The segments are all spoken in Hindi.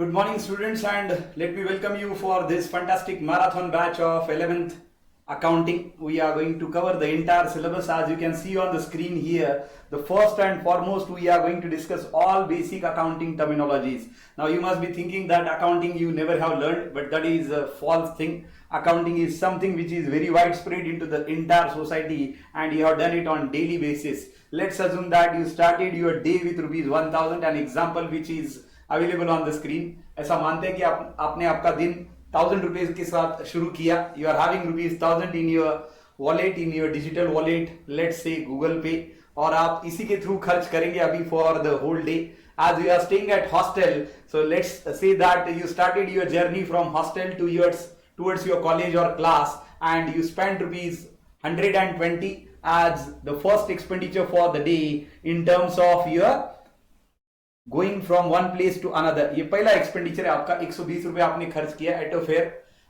Good morning, students, and let me welcome you for this fantastic marathon batch of 11th accounting. We are going to cover the entire syllabus as you can see on the screen here. The first and foremost, we are going to discuss all basic accounting terminologies. Now, you must be thinking that accounting you never have learned, but that is a false thing. Accounting is something which is very widespread into the entire society, and you have done it on daily basis. Let's assume that you started your day with rupees 1000, an example which is available on the screen. ऐसा मानते हैं कि आपने आपका दिन 1000 रुपीज के साथ शुरू किया. You are having rupees 1000 in your wallet, in your digital wallet, let's say Google Pay, और आप इसी के थ्रू खर्च करेंगे अभी for the whole day. As you are staying at hostel, so let's say that you started your journey from hostel to towards your college or class, and you spent rupees 120 as the first expenditure for the day in terms of your going from one place to another. ये पहला एक्सपेंडिचर है आपका. 120 रुपए आपने खर्च किया एट अ फेयर.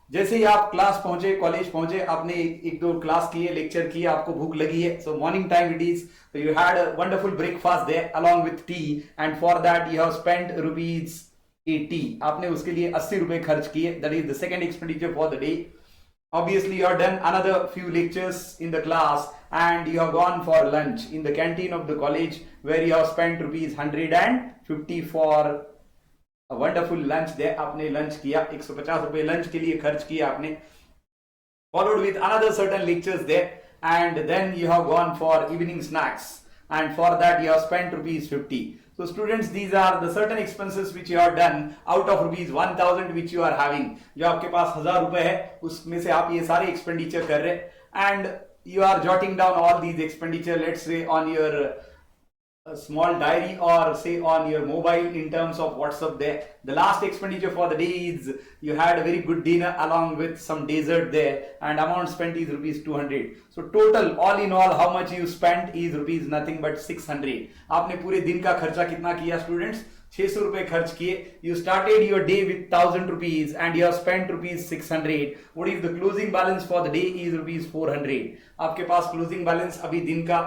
जैसे ही आप क्लास पहुंचे, कॉलेज पहुंचे, आपने एक दो क्लास किए, लेक्चर किए, आपको भूख लगी है, सो morning time it is, so you had a wonderful breakfast there along with tea, and for that you have spent rupees 80. आपने उसके लिए 80 रुपए खर्च किए. that is the second expenditure for the day. Obviously you have done another few lectures in the class, and you have gone for lunch in the canteen of the college, where you have spent rupees 150 for a wonderful lunch there. आपने lunch किया, 150 रुपए lunch के लिए खर्च किया आपने, followed with another certain lectures there, and then you have gone for evening snacks, and for that you have spent rupees 50. So students, these are the certain expenses which you have done out of rupees 1000 which you are having. जो आपके पास 1000 रुपए है, उसमें से आप ये सारे एक्सपेंडिचर कर रहे हैं, and you are jotting down all these expenditure, let's say on your small diary, or say on your mobile in terms of WhatsApp there. The last expenditure for the day is you had a very good dinner along with some dessert there, and amount spent is rupees 200. So total all in all how much you spent is rupees nothing but 600. आपने पूरे दिन का खर्चा कितना किया स्टूडेंट्स? 600 रुपए खर्च किए. You started your day with 1000 rupees and you have spent rupees 600. What is the closing balance for the day is rupees 400. आपके पास closing balance अभी दिन का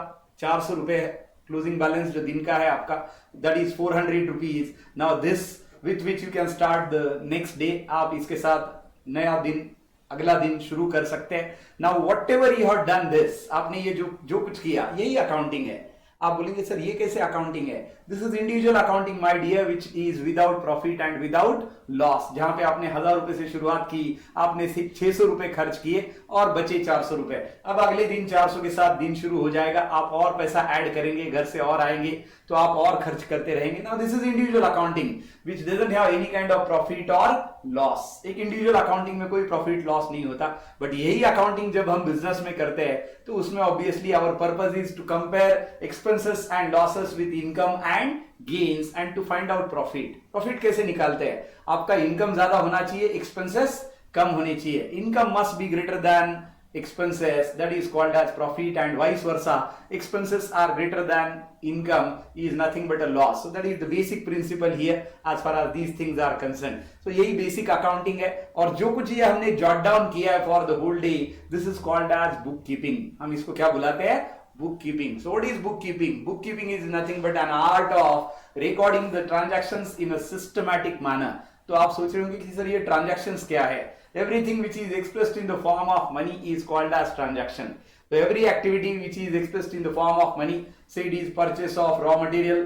400 रुपए है. क्लोजिंग बैलेंस जो दिन का है आपका, that is 400 rupees. Now this with which you can start the next day. आप इसके साथ नया दिन, अगला दिन शुरू कर सकते हैं. Now what ever you have done this, आपने ये जो कुछ किया, यही अकाउंटिंग है. आप बोलेंगे सर ये कैसे अकाउंटिंग है? This is individual accounting my dear, which is without profit and without loss. जहां पे आपने 1000 रुपए से शुरुआत की, आपने 600 रुपए खर्च किए और बचे 400 रुपए. अब अगले दिन 400 के साथ दिन शुरू हो जाएगा, आप और पैसा ऐड करेंगे, घर से और आएंगे तो आप और खर्च करते रहेंगे. Now this is individual accounting which doesn't have any kind of profit और लॉस. एक इंडिविजुअल अकाउंटिंग में कोई प्रॉफिट लॉस नहीं होता. बट यही अकाउंटिंग जब हम बिजनेस में करते हैं तो उसमें obviously our purpose is to compare expenses and losses with income and gains and to find out profit. Profit कैसे निकालते हैं? आपका इनकम ज्यादा होना चाहिए, एक्सपेंसेस कम होने चाहिए. Income must be greater than expenses, that is called as profit, and vice versa. Expenses are greater than income is nothing but a loss. So that is the basic principle here as far as these things are concerned. So यही basic accounting है. और जो कुछ ये हमने jot down किया है for the whole day, this is called as bookkeeping. हम इसको क्या बुलाते हैं? Bookkeeping. So what is bookkeeping? Bookkeeping is nothing but an art of recording the transactions in a systematic manner. तो आप सोच रहे होंगे कि सर ये transactions क्या है? Everything which is expressed in the form of money is called as transaction. So every activity which is expressed in the form of money, say it is purchase of raw material,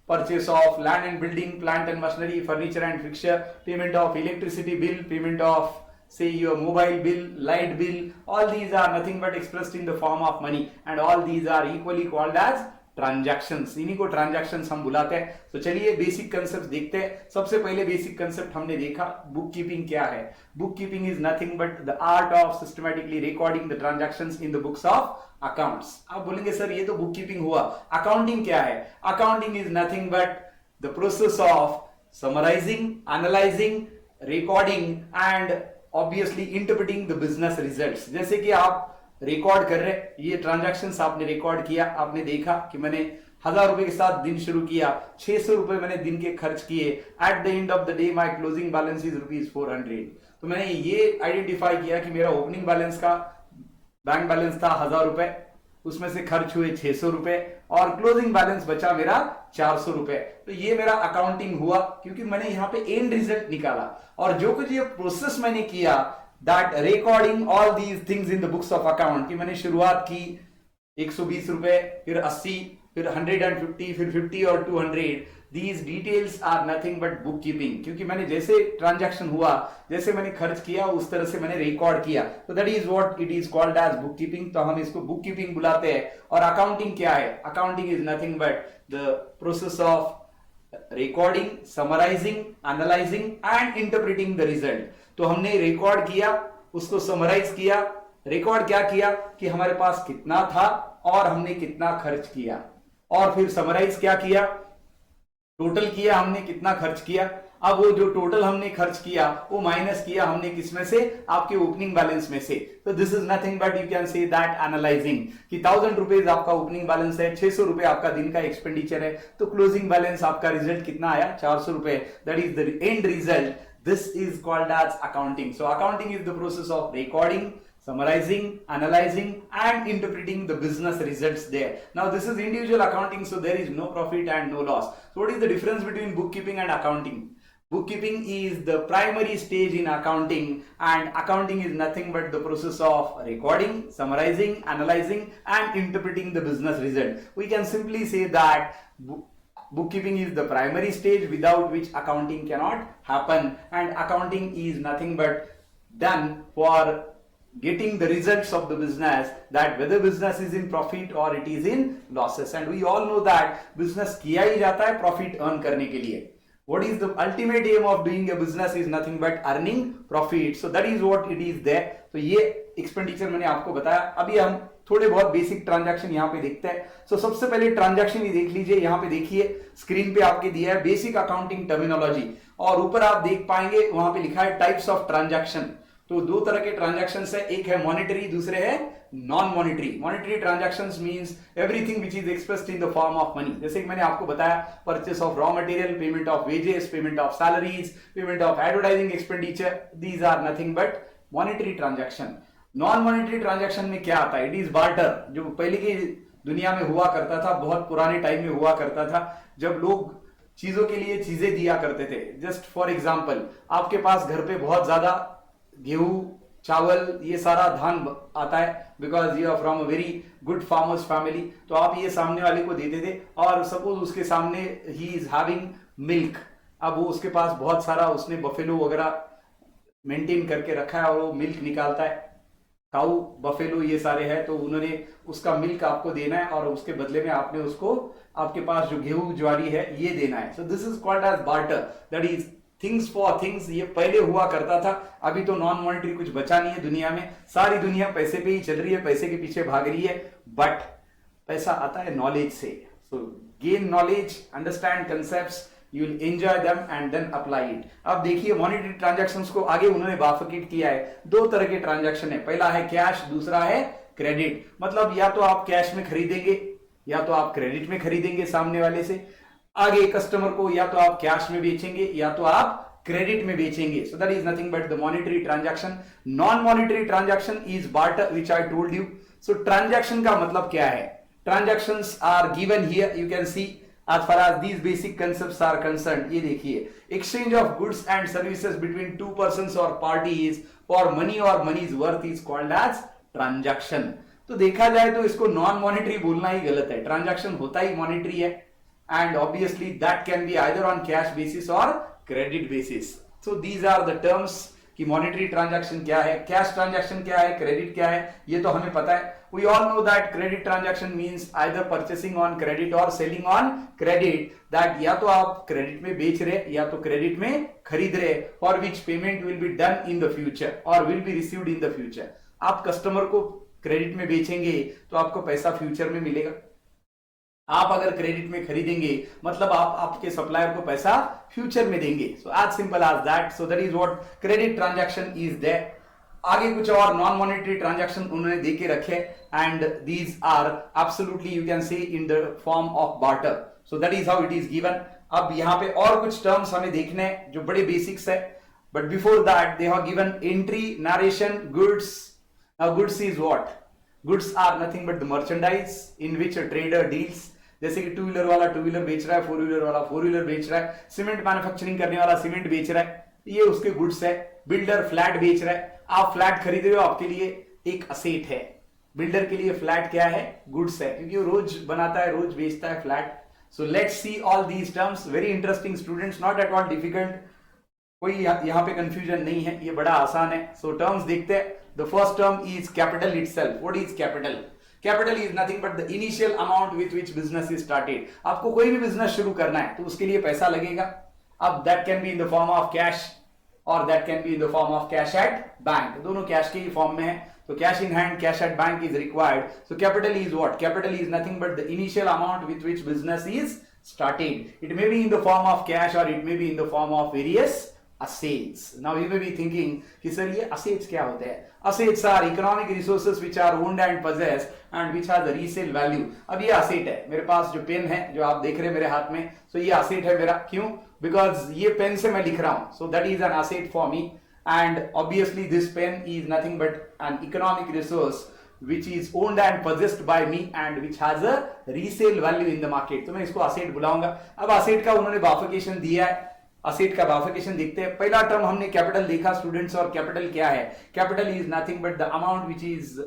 purchase of land and building, plant and machinery, furniture and fixture, payment of electricity bill, payment of say your mobile bill, light bill, all these are nothing but expressed in the form of money, and all these are equally called as transactions. इन्हीं को ट्रांजैक्शंस हम बुलाते हैं. तो चलिए बेसिक कंसेप्ट देखते हैं. सबसे पहले बेसिक कंसेप्ट हमने देखा, बुक कीपिंग क्या है. Book keeping is nothing but the art of systematically recording the transactions in the books of accounts. आप बोलेंगे सर ये तो बुक कीपिंग हुआ, अकाउंटिंग क्या है? Accounting is nothing but the process of summarising, analysing, recording and obviously interpreting the business results. जैसे कि आप रिकॉर्ड कर रहे, ये ट्रांजैक्शंस आपने रिकॉर्ड किया, आपने देखा कि मैंने 1000 रुपए के साथ दिन शुरू किया, 600 रुपए मैंने दिन के खर्च किए, at the end of the day my closing balance is rupees 400. तो मैंने ये आइडेंटिफाई किया कि मेरा ओपनिंग बैलेंस का बैंक बैलेंस था 1000 रुपए, उसमें से खर्च हुए 600 रुपए और क्लोजिंग बैलेंस बचा मेरा 400 रुपए। तो ये मेरा अकाउंटिंग हुआ, क्योंकि मैंने यहाँ पे एंड रिजल्ट निकाला। और जो कुछ ये प्रोसेस मैंने किया, that recording all these things in the books of account, कि मैंने शुरुआत की 120 रुपए, फिर 80, फिर 150, फिर 50 और 200, these details are nothing but book keeping. क्योंकि मैंने जैसे ट्रांजैक्शन हुआ, जैसे मैंने खर्च किया, उस तरह से मैंने रिकॉर्ड किया। तो that is what it is called as book keeping. तो हम इसको बुक कीपिंग बुलाते हैं। और अकाउंटिंग क्या है? Accounting is nothing but the process of recording, summarising, analysing and interpreting the result. तो हमने रिकॉर्ड किया, उसको समराइज किया। रिकॉर्ड क्या किया कि हमारे पास कितना था और हमने कितना खर्च किया, और फिर समराइज क्या किया, टोटल किया हमने कितना खर्च किया। अब वो जो टोटल हमने खर्च किया वो माइनस किया हमने किसमें से? आपके ओपनिंग बैलेंस में से। तो this is nothing but you can say that analysing, कि 1000 रुपीज आपका ओपनिंग बैलेंस है, 600 रुपए आपका दिन का एक्सपेंडिचर है, तो क्लोजिंग बैलेंस आपका रिजल्ट कितना आया? 400 रुपए। That is the end result. This is called as accounting. So accounting is the process of recording, summarizing, analyzing and interpreting the business results there. Now this is individual accounting, so there is no profit and no loss. So what is the difference between bookkeeping and accounting? Bookkeeping is the primary stage in accounting, and accounting is nothing but the process of recording, summarizing, analyzing and interpreting the business result. We can simply say that bookkeeping is the primary stage without which accounting cannot happen, and accounting is nothing but done for getting the results of the business, that whether business is in profit or it is in losses. And we all know that business किया ही जाता है profit earn करने के लिए. What is the ultimate aim of doing a business is nothing but earning profit. So that is what it is there. तो ये एक्सपेंडिचर मैंने आपको बताया। अभी हम थोड़े बहुत बेसिक ट्रांजैक्शन यहाँ पे देखते हैं। सो सबसे पहले ट्रांजैक्शन ही देख लीजिए। यहाँ पे देखिए स्क्रीन पे आपके दिया है बेसिक अकाउंटिंग टर्मिनोलॉजी, और ऊपर आप देख पाएंगे वहां पे लिखा है टाइप्स ऑफ ट्रांजैक्शन। तो दो तरह के ट्रांजैक्शन है, एक है मॉनेटरी, दूसरे है non monetary. Monetary transactions means everything which is expressed in the form of money. जैसे कि मैंने आपको बताया, purchase of raw material, payment of wages, payment of salaries, payment of advertising expenditure, these are nothing but monetary transaction. Non monetary transaction में क्या आता है? इट इज बार्टर, जो पहले की दुनिया में हुआ करता था, बहुत पुराने टाइम में हुआ करता था, जब लोग चीजों के लिए चीजें दिया करते थे। जस्ट फॉर एग्जाम्पल, आपके पास घर पे बहुत ज्यादा गेहूं, चावल, ये सारा धान आता है, because you are from a very good farmers family. तो आप ये सामने वाले को देते थे, और सपोज उसके सामने ही इज हैविंग मिल्क। अब वो उसके पास बहुत सारा, उसने बफेलो वगैरह मेंटेन करके रखा है और वो मिल्क निकालता है, काऊ, बफेलो, ये सारे हैं। तो उन्होंने उसका मिल्क आपको देना है, और उसके बदले में आपने उसको आपके पास जो गेहूं ज्वारी है ये देना है। So this is called as barter, that is things for things. ये पहले हुआ करता था। अभी तो नॉन मॉनेटरी कुछ बचा नहीं है दुनिया में, सारी दुनिया पैसे पे ही चल रही है, पैसे के पीछे भाग रही है। बट पैसा आता है नॉलेज से। So gain knowledge, understand concepts, you will enjoy them and then apply it. अब देखिए मॉनेटरी ट्रांजैक्शंस को आगे उन्होंने बाइफरकेट किया है। दो तरह के ट्रांजैक्शन है, पहला है कैश, दूसरा है क्रेडिट। मतलब या तो आप कैश में खरीदेंगे या तो आप क्रेडिट में खरीदेंगे सामने वाले से। आगे कस्टमर को या तो आप कैश में बेचेंगे या तो आप क्रेडिट में बेचेंगे। So that is nothing but the monetary transaction. Non monetary transaction is barter which I told you. So transaction का मतलब क्या है? Transactions are given here, you can see as far as these basic concepts are concerned. ये देखिए, exchange of goods and services between two persons or parties for money or money's worth is called as transaction. तो देखा जाए तो इसको नॉन मॉनेटरी बोलना ही गलत है, ट्रांजैक्शन होता ही मॉनेटरी है, and obviously that can be either on cash basis और credit basis. So these are the terms कि मॉनेटरी ट्रांजैक्शन क्या है, कैश ट्रांजैक्शन क्या है, क्रेडिट क्या है, ये तो हमें पता है। We all know that credit transaction means either purchasing on credit or selling on credit. That या तो आप क्रेडिट में बेच रहे या तो क्रेडिट में खरीद रहे, for which payment will be done in the future or will be received in the future. आप कस्टमर को क्रेडिट में बेचेंगे तो आपको पैसा फ्यूचर में मिलेगा। आप अगर क्रेडिट में खरीदेंगे मतलब आप आपके सप्लायर को पैसा फ्यूचर में देंगे। So as simple as that. So that is what credit transaction is there. आगे कुछ और नॉन मॉनेटरी ट्रांजैक्शन उन्होंने दे के रखे, and these are absolutely you can say in the form of barter. So that is how it is given. अब यहाँ पे और कुछ टर्म्स हमें देखने हैं जो बड़े बेसिक्स है, but before that they have given entry, narration, goods. Now goods is what? Goods are nothing but the merchandise in which a trader deals. जैसे कि टू व्हीलर वाला टू व्हीलर बेच रहा है, फोर व्हीलर वाला फोर व्हीलर बेच रहा है, सीमेंट मैन्युफैक्चरिंग करने वाला सीमेंट बेच रहा है, ये उसके गुड्स है। बिल्डर फ्लैट बेच रहा है, आप फ्लैट खरीद रहे हो, आपके लिए एक असेट है। बिल्डर के लिए फ्लैट क्या है? गुड्स है, क्योंकि वो रोज बनाता है, रोज बेचता है flat. So let's see all these terms, very interesting students, not at all difficult, कोई यहाँ पे कंफ्यूजन नहीं है, ये बड़ा आसान है। सो टर्म्स देखते हैं। The first term is capital itself. What is capital? Capital is nothing but the initial amount with which business is started. आपको कोई भी बिजनेस शुरू करना है तो उसके लिए पैसा लगेगा। अब that can be in the form of cash और that can be in the form of cash at bank, दोनों कैश के ही फॉर्म में है। तो cash in hand, cash at bank is required. So capital is what? Capital is nothing but the initial amount with which business is started. It may be in the form of cash or it may be in the form of various assets. Now you may be thinking कि सर ये assets क्या होते हैं? Assets are economic resources which are owned and possessed and which has a resale value. अब ये asset है, मेरे पास जो पेन है जो आप देख रहे हैं मेरे हाथ में, so ये asset है मेरा। क्यों? Because ये पेन से मैं लिख रहा हूँ, so that is an asset for me and obviously this pen is nothing but an economic resource which is owned and possessed by me and which has a resale value in the market। तो मैं इसको असेट बुलाऊंगा। अब असेट का उन्होंने बाइफरकेशन दिया है, असेट का बाइफरकेशन देखते हैं। पहला टर्म हमने कैपिटल देखा स्टूडेंट्स, और कैपिटल क्या है? Capital is nothing but the amount which is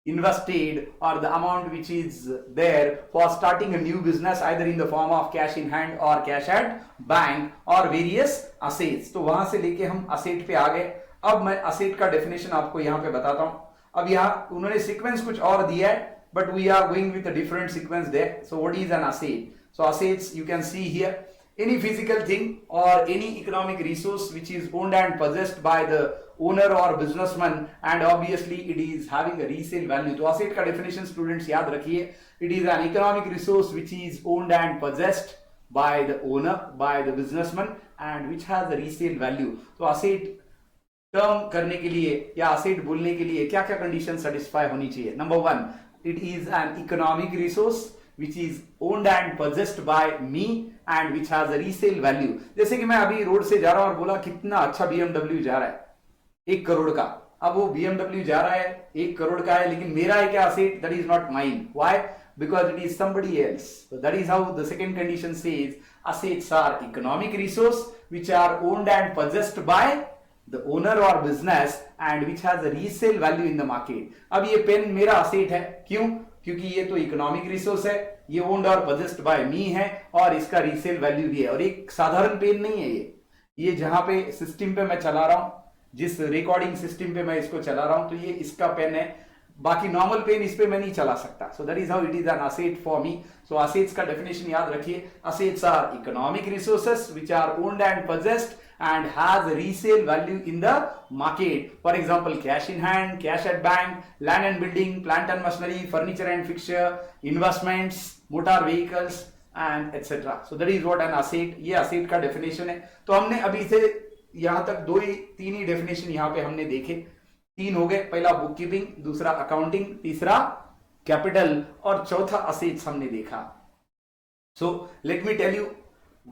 invested or the amount which is there for starting a new business either in the form of cash in hand or cash at bank or various assets। तो वहां से लेके हम असेट पे आ गए। अब मैं असेट का डेफिनेशन आपको यहाँ पे बताता हूं। अब यहाँ उन्होंने सीक्वेंस कुछ और दिया है but we are going with a different sequence there. So what is an asset? So assets you can see here any physical thing or any economic resource which is owned and possessed by the owner or businessman and obviously it is having a resale value। तो asset का definition students याद रखिए, it is an economic resource which is owned and possessed by the owner, by the businessman and which has a resale value। तो asset टर्म करने के लिए या असेट बोलने के लिए क्या क्या कंडीशन सेटिस्फाई होनी चाहिए? Number one, it is an economic resource which is owned and possessed by me and which has a resale value। जैसे कि मैं अभी रोड से जा रहा हूं और बोला कितना अच्छा BMW जा रहा है, 1 करोड़ का। अब वो BMW जा रहा है 1 करोड़ का है, लेकिन मेरा है क्या? Asset, that is not mine. Why? Because it is somebody else। So that is how the second condition says assets are economic resource which are owned and possessed by the owner or business and which has a resale value in the market। अब ये पेन मेरा असेट है, क्यों? क्योंकि ये तो इकोनॉमिक रिसोर्स है, ये ओन्ड और पोजेस्ड बाय मी है और इसका रीसेल वैल्यू भी है। और एक साधारण पेन नहीं है ये जहां पे सिस्टम पे मैं चला रहा हूं, जिस रिकॉर्डिंग सिस्टम पे मैं इसको चला रहा हूं, तो ये इसका पेन है, बाकी नॉर्मल पेन इस पे मैं नहीं चला सकता। So that is how it is an asset for me. So assets का डेफिनेशन याद रखिए, assets are economic resources which are owned and possessed and has a resale value in the market। For example, cash in hand, cash at bank, land and building, plant and machinery, furniture and fixture, investments, motor vehicles and etc। So that is what an asset। ये asset का definition है। तो हमने अभी से यहाँ तक तीन ही definition यहाँ पे हमने देखे, 3 हो गए। पहला बुक कीपिंग, दूसरा अकाउंटिंग, तीसरा कैपिटल और चौथा assets हमने देखा। So let me tell you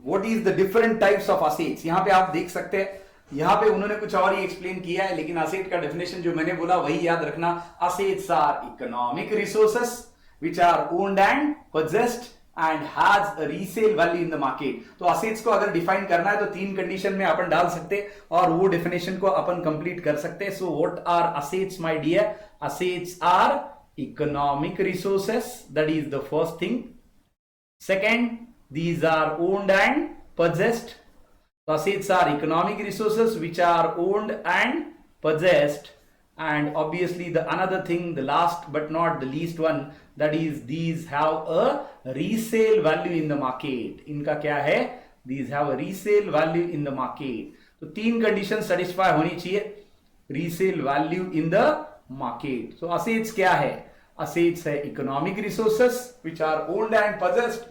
what is the different types of assets। यहां पे आप देख सकते हैं, यहां पे उन्होंने कुछ और ही एक्सप्लेन किया है, लेकिन असेट का डेफिनेशन जो मैंने बोला वही याद रखना। Assets are economic resources which are owned and possessed and has a resale value in the market. तो असेट्स को अगर डिफाइन करना है तो 3 कंडीशन में अपन डाल सकते और वो डेफिनेशन को अपन कंप्लीट कर सकते। So what are assets my dear? Assets are economic resources, that is the first thing. Second, these are owned and possessed। Assets are economic resources which are owned and possessed and obviously the another thing, the last but not the least one, that is these have a resale value in the market। इनका क्या है? These have a resale value in the market। तो 3 कंडीशन सेटिस्फाई होनी चाहिए, resale value in the market। So assets क्या है? Assets है economic resources which are owned and possessed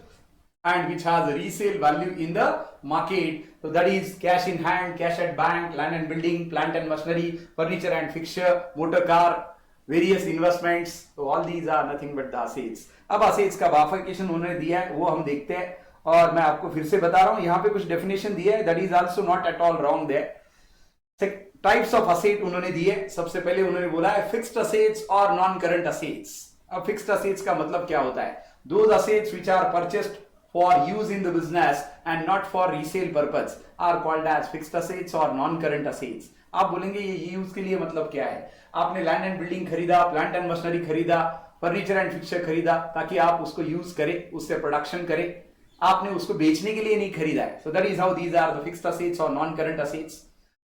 and which has a resale value in the market। So that is cash in hand, cash at bank, land and building, plant and machinery, furniture and fixture, motor car, various investments। So all these are nothing but the assets। अब assets का बाइफरकेशन उन्होंने दिया है, वो हम देखते हैं और मैं आपको फिर से बता रहा हूं, यहाँ पे कुछ डेफिनेशन दिया है, that is also not at all wrong there। Types of asset उन्होंने दिए। सबसे पहले उन्होंने बोला है फिक्स्ड असेट्स और नॉन करंट असेट्स। अब फिक्स्ड असेट्स का मतलब क्या होता है? Those assets which are purchased for use in the business and not for resale purpose are called as fixed assets और नॉन करंट असेट्स। आप बोलेंगे ये यूज के लिए मतलब क्या है? आपने लैंड एंड बिल्डिंग खरीदा, प्लांट एंड मशीनरी खरीदा, फर्नीचर एंड फिक्सचर खरीदा ताकि आप उसको यूज करें, उससे प्रोडक्शन करें। आपने उसको बेचने के लिए नहीं खरीदा है। So that is how these are the fixed assets और non current assets.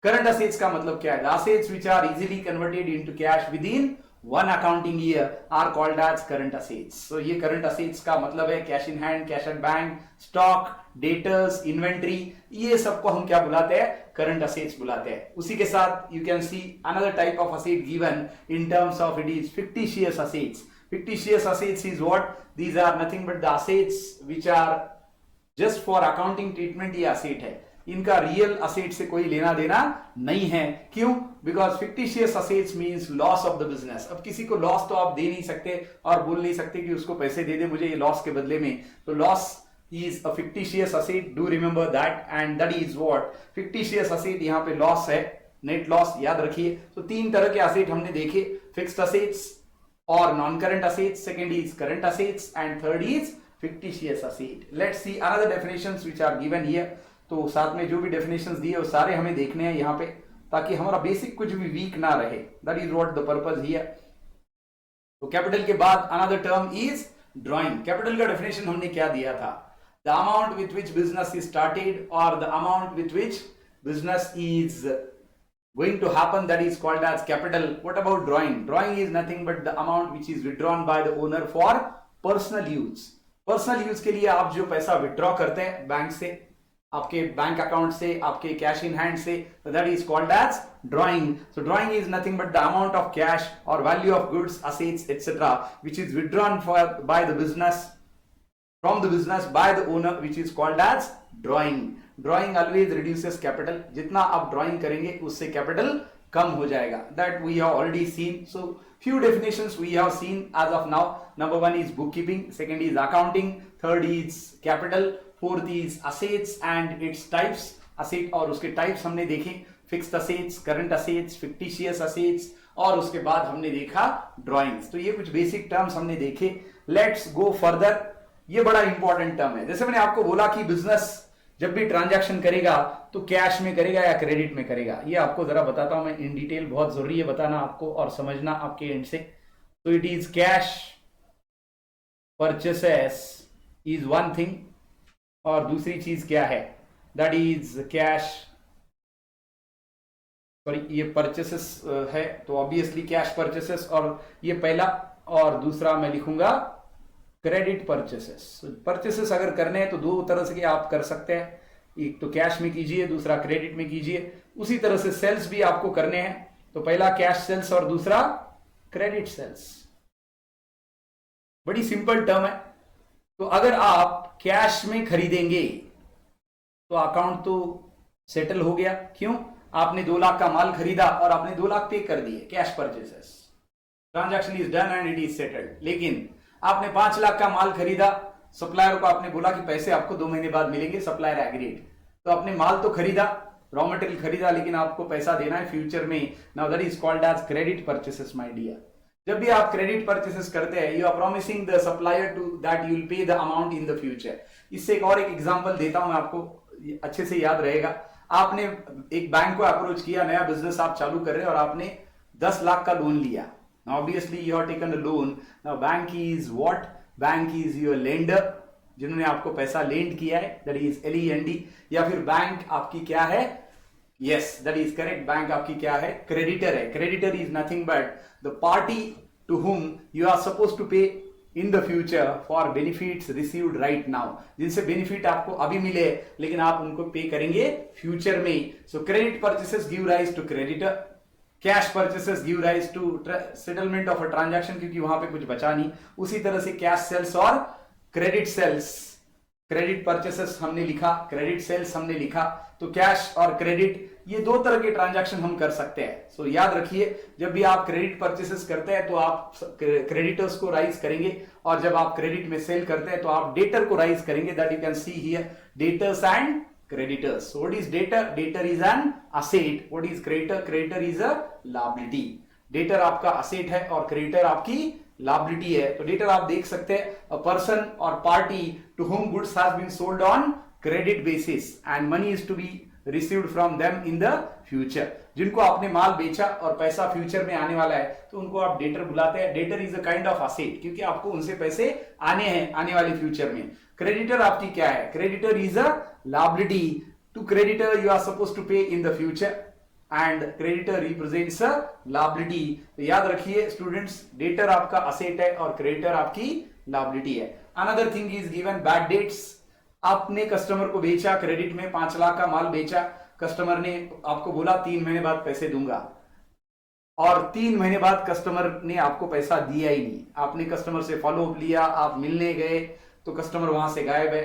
Current assets का मतलब क्या है? The assets which are easily converted into cash within one accounting year are called as current assets. So ये करंट असेट्स का मतलब है cash in hand, cash at bank, stock, debtors, inventory, ये सबको हम क्या बुलाते हैं? करंट असेट्स बुलाते हैं। उसी के साथ you can see another type of asset given in terms of it is fictitious assets. Fictitious assets is what? These are nothing but the assets which are just for accounting treatment। ये asset है, इनका रियल असेट से कोई लेना देना नहीं है। क्यों? Because fictitious assets means loss of the business. अब किसी को लॉस तो आप दे नहीं सकते और बोल नहीं सकते कि उसको पैसे दे दे मुझे ये लॉस के बदले में। तो loss is a fictitious asset, do remember that, and that is what fictitious asset। यहाँ पे लॉस है, नेट लॉस, याद रखिए। तो तीन तरह के असेट हमने देखे, फिक्स्ड असेट्स और non current assets, second is current assets and third is fictitious asset। Let's see another definitions which are given here. तो साथ में जो भी डेफिनेशंस दिए वो सारे हमें देखने हैं यहाँ पे, ताकि हमारा बेसिक कुछ भी वीक ना रहे। That is what the purpose here. तो कैपिटल के बाद another term is drawing. Capital का डेफिनेशन हमने क्या दिया था? The amount with which business is started और the amount with which business is going to happen, that is called as capital. What about drawing? Drawing is nothing but the amount which is withdrawn by the owner for personal use। Personal use के लिए आप जो पैसा विड्रॉ करते हैं बैंक से, आपके बैंक अकाउंट से, आपके कैश इन हैंड से, that is called as drawing. So drawing is nothing but the amount of cash और value of goods, assets etcetera which is withdrawn by the business from the business by the owner, which is called as drawing। Drawing always reduces capital। जितना आप ड्राइंग करेंगे उससे कैपिटल कम हो जाएगा। That we have already seen। So few definitions we have seen as of now। Number one is bookkeeping, second is accounting, third is capital, fourth is assets and its types। asset और उसके types हमने देखे, fixed assets, current assets, fictitious assets, और उसके बाद हमने देखा drawings। तो ये कुछ basic terms हमने देखे। Let's go further। ये बड़ा इंपॉर्टेंट टर्म है। जैसे मैंने आपको बोला कि बिजनेस जब भी ट्रांजैक्शन करेगा तो कैश में करेगा या क्रेडिट में करेगा, ये आपको जरा बताता हूं मैं इन डिटेल। बहुत जरूरी है बताना आपको और समझना आपके एंड से। तो it is cash purchases is one thing, और दूसरी चीज क्या है? दैट इज कैश, सॉरी ये परचेसेस है तो ऑब्वियसली कैश परचेसेस, और ये पहला, और दूसरा मैं लिखूंगा क्रेडिट परचेसेस। परचेसेस अगर करने हैं तो दो तरह से आप कर सकते हैं, एक तो कैश में कीजिए, दूसरा क्रेडिट में कीजिए। उसी तरह से सेल्स भी आपको करने हैं, तो पहला कैश सेल्स और दूसरा क्रेडिट सेल्स। बड़ी सिंपल टर्म है। तो अगर आप कैश में खरीदेंगे तो अकाउंट तो सेटल हो गया। क्यों? आपने 2 लाख का माल खरीदा और आपने 2 लाख पे कर दिए, cash purchases, transaction is done and it is settled. लेकिन आपने 5 लाख का माल खरीदा, सप्लायर को आपने बोला कि पैसे आपको 2 महीने बाद मिलेंगे, सप्लायर एग्रीड। तो आपने माल तो खरीदा, रॉ मटेरियल खरीदा, लेकिन आपको पैसा देना है फ्यूचर में। Now that is called as credit purchases my dear. जब भी आप क्रेडिट परचेसेस करते हैं, you are promising the supplier to that you will pay the amount in the future. इससे एक और एक एग्जांपल देता हूं मैं, आपको अच्छे से याद रहेगा। आपने एक बैंक को अप्रोच किया, नया बिजनेस आप चालू कर रहे हैं और आपने 10 लाख का लोन लिया। Now obviously you have taken a loan। Now bank is what? Bank is your lender, जिन्होंने आपको पैसा लेंड किया है, that is LEND। या फिर बैंक आपकी क्या है? Yes, that is correct। Bank आपकी क्या है? क्रेडिटर है। Creditor is nothing but the party to whom you are supposed to pay in the future for benefits received right now। जिनसे बेनिफिट आपको अभी मिले लेकिन आप उनको पे करेंगे फ्यूचर में। So credit purchases give rise to creditor, cash purchases give rise to settlement of a transaction, क्योंकि वहां पे कुछ बचा नहीं। उसी तरह से कैश सेल्स और क्रेडिट सेल्स, क्रेडिट परचेसेस हमने लिखा, क्रेडिट सेल्स हमने लिखा। तो कैश और क्रेडिट, ये 2 तरह के ट्रांजैक्शन हम कर सकते हैं। सो याद रखिए, जब भी आप क्रेडिट परचेसेस करते हैं तो आप क्रेडिटर्स को राइज करेंगे, और जब आप क्रेडिट में सेल करते हैं तो आप डेटर को राइज करेंगे। That you can see here, debtors and creditors. So what is debtor? Debtor is an asset. What is creditor? Creditor is a liability. Debtor आपका asset है और creditor आपकी liability है. तो debtor आप देख सकते हैं a person or party to whom goods has been sold on credit basis and money is to be received from them in the future. जिनको आपने माल बेचा और पैसा फ्यूचर में आने वाला है तो उनको आप डेटर बुलाते हैं. Debtor is a kind of asset क्योंकि आपको उनसे पैसे आने हैं आने वाले फ्यूचर में. क्रेडिटर आपकी क्या है? Creditor is a liability. To creditor you are suppose to pay in the future and creditor represents a liability. तो याद रखिए स्टूडेंट्स, डेटर आपका असेट है और क्रेडिटर आपकी लायबिलिटी है. Another thing is given bad debts. आपने कस्टमर को बेचा क्रेडिट में 5 लाख का माल बेचा. कस्टमर ने आपको बोला 3 महीने बाद पैसे दूंगा और 3 महीने बाद कस्टमर ने आपको पैसा दिया ही नहीं. आपने कस्टमर से फॉलो अप लिया, आप मिलने गए तो कस्टमर वहां से गायब है,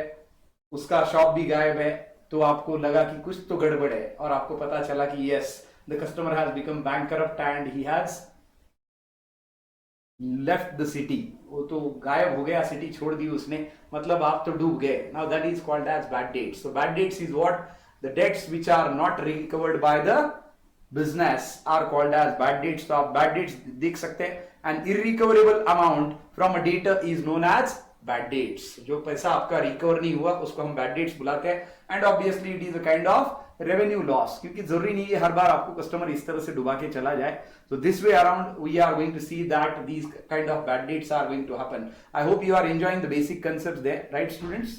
उसका शॉप भी गायब है. तो आपको लगा कि कुछ तो गड़बड़ है और आपको पता चला कि yes the customer has become bankrupt and he has left the city. वो तो गायब हो गया, सिटी छोड़ दी उसने, मतलब आप तो डूब गए. Now that is called as bad debts. So bad debts is what the debts which are not recovered by the business are called as bad debts. तो आप बैड डेट्स देख सकते हैं. An irrecoverable amount from a debtor is known as bad debts. जो पैसा आपका रिकवर नहीं हुआ उसको हम बैड डेट्स बुलाते हैं. And obviously it is a kind of revenue loss क्योंकि जरूरी नहीं है हर बार आपको कस्टमर इस तरह से डुबा के चला जाए. So this way around we are going to see that these kind of bad dates are going to happen. I hope you are enjoying the basic concepts there, right students?